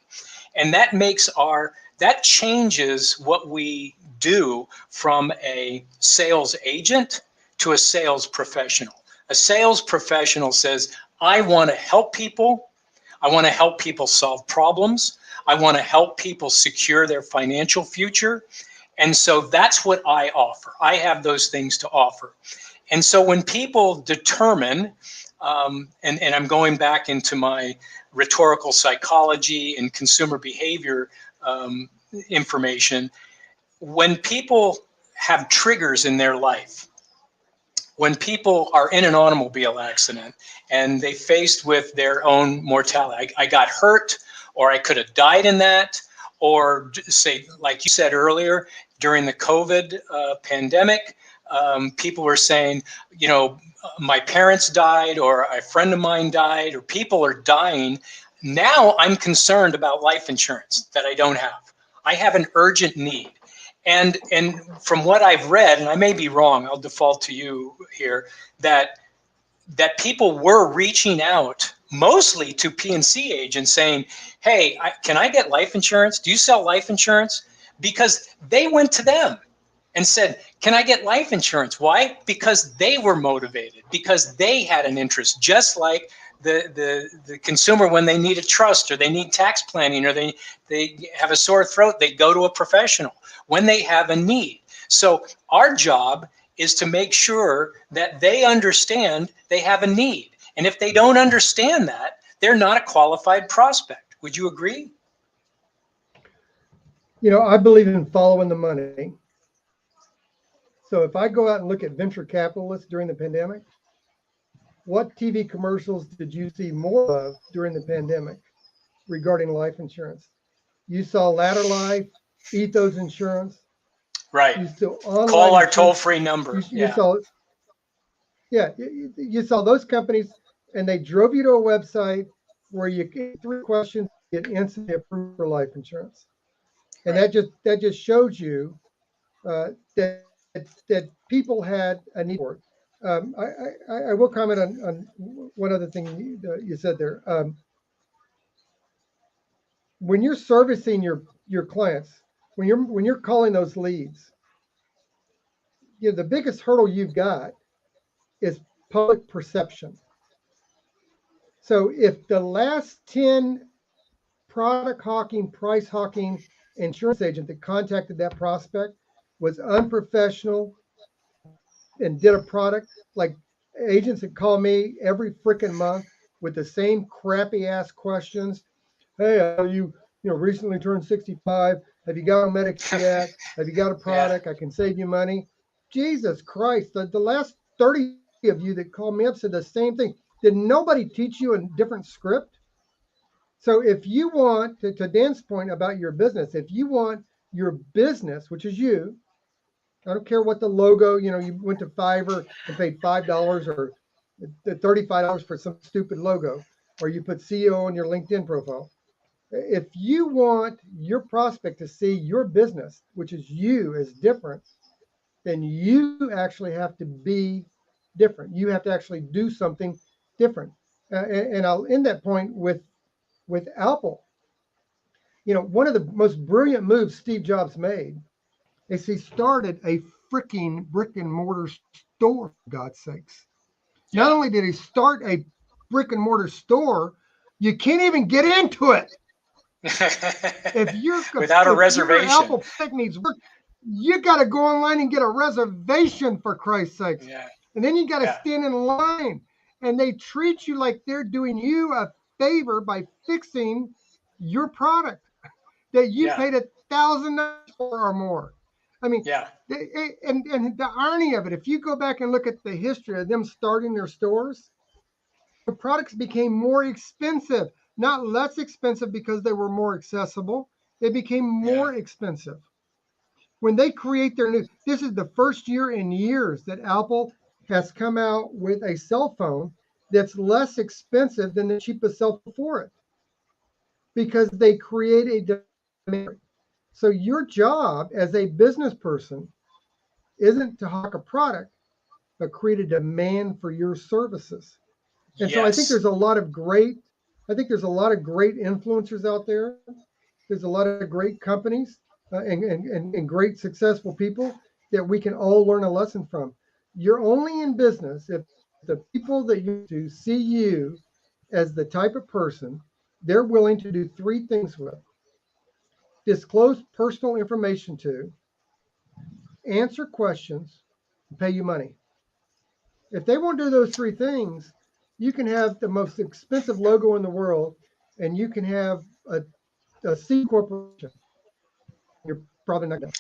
And that changes what we do from a sales agent to a sales professional. A sales professional says, I want to help people. I want to help people solve problems. I want to help people secure their financial future. And so that's what I offer. I have those things to offer. And so when people determine, and I'm going back into my rhetorical psychology and consumer behavior information, when people have triggers in their life, when people are in an automobile accident and they faced with their own mortality, I got hurt, or I could have died in that, or say, like you said earlier, during the COVID pandemic, people were saying, my parents died, or a friend of mine died, or people are dying. Now I'm concerned about life insurance that I don't have. I have an urgent need. And from what I've read, and I may be wrong, I'll default to you here, that people were reaching out mostly to P&C agents saying, hey, can I get life insurance? Do you sell life insurance? Because they went to them and said, can I get life insurance? Why? Because they were motivated, because they had an interest, just like the consumer when they need a trust, or they need tax planning, or they have a sore throat, they go to a professional when they have a need. So our job is to make sure that they understand they have a need. And if they don't understand that, they're not a qualified prospect. Would you agree? I believe in following the money. So if I go out and look at venture capitalists during the pandemic, what TV commercials did you see more of during the pandemic regarding life insurance? You saw Ladder Life, Ethos Insurance. Right. You saw online call our toll-free number. You saw those companies, and they drove you to a website where you get 3 questions, get instantly approved for life insurance. And Right. that just shows you that people had a need for it. I will comment on one other thing you said there. When you're servicing your clients, when you're calling those leads, the biggest hurdle you've got is public perception. So if the last 10 product hawking, price hawking insurance agent that contacted that prospect was unprofessional and did a product, like agents that call me every freaking month with the same crappy ass questions. Hey, you recently turned 65? Have you got a Medicare yet? Have you got a product? I can save you money. Jesus Christ, the last 30 of you that called me up said the same thing. Did nobody teach you a different script? So if you want, to Dan's point about your business, if you want your business, which is you, I don't care what the logo, you went to Fiverr and paid $5 or $35 for some stupid logo, or you put CEO on your LinkedIn profile. If you want your prospect to see your business, which is you, as different, then you actually have to be different. You have to actually do something different. And I'll end that point with Apple. One of the most brilliant moves Steve Jobs made is he started a freaking brick and mortar store, for God's sakes. Yeah. Not only did he start a brick and mortar store, you can't even get into it. If you're without a reservation, your Apple product needs work, you got to go online and get a reservation, for Christ's sakes. Yeah. And then you got to stand in line, and they treat you like they're doing you a favor by fixing your product that you paid $1,000 for or more. I mean, and the irony of it, if you go back and look at the history of them starting their stores, the products became more expensive, not less expensive because they were more accessible. They became more expensive. When they create their new, this is the first year in years that Apple has come out with a cell phone that's less expensive than the cheapest cell phone for it, because they create a demand. So your job as a business person isn't to hawk a product, but create a demand for your services. And so I think there's a lot of great influencers out there. There's a lot of great companies. and great successful people that we can all learn a lesson from. You're only in business if the people that you do see you as the type of person they're willing to do three things with: disclose personal information to, answer questions, and pay you money. If they won't do those three things, you can have the most expensive logo in the world and you can have a C corporation. You're probably not going to.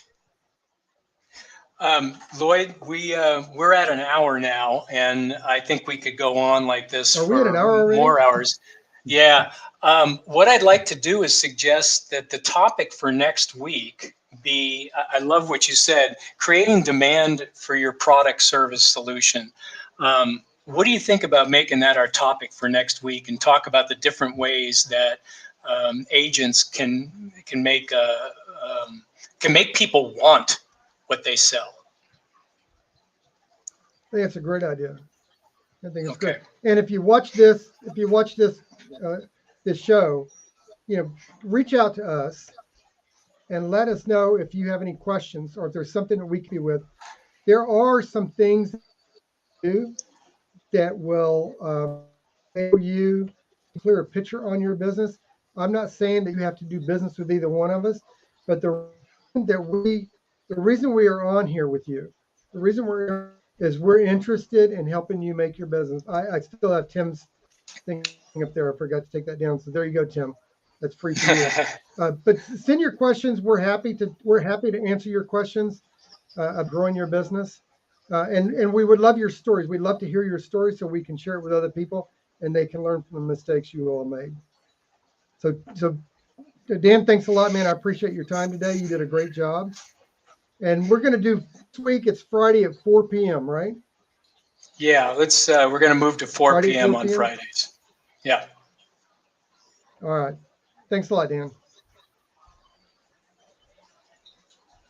Lloyd, we're at an hour now, and I think we could go on like this Are we at an for hour already? more hours. Yeah. What I'd like to do is suggest that the topic for next week be, I love what you said, creating demand for your product, service, solution. What do you think about making that our topic for next week and talk about the different ways that agents can make people want what they sell? I think that's a great idea. I think it's Okay. great. And if you watch this, this show, reach out to us and let us know if you have any questions or if there's something that we can be with. There are some things to do that will enable you to clear a picture on your business. I'm not saying that you have to do business with either one of us, but the reason we are on here with you, the reason we're interested in helping you make your business. I still have Tim's thing up there. I forgot to take that down. So there you go, Tim. That's free for you. But send your questions. We're happy to answer your questions of growing your business. And we would love your stories. We'd love to hear your stories so we can share it with other people and they can learn from the mistakes you all made. So Dan, thanks a lot, man. I appreciate your time today. You did a great job. And we're going to do this week. It's Friday at 4 p.m., right? Yeah, we're going to move to 4 Friday at p.m. 4 on p.m.? Fridays. Yeah. All right. Thanks a lot, Dan.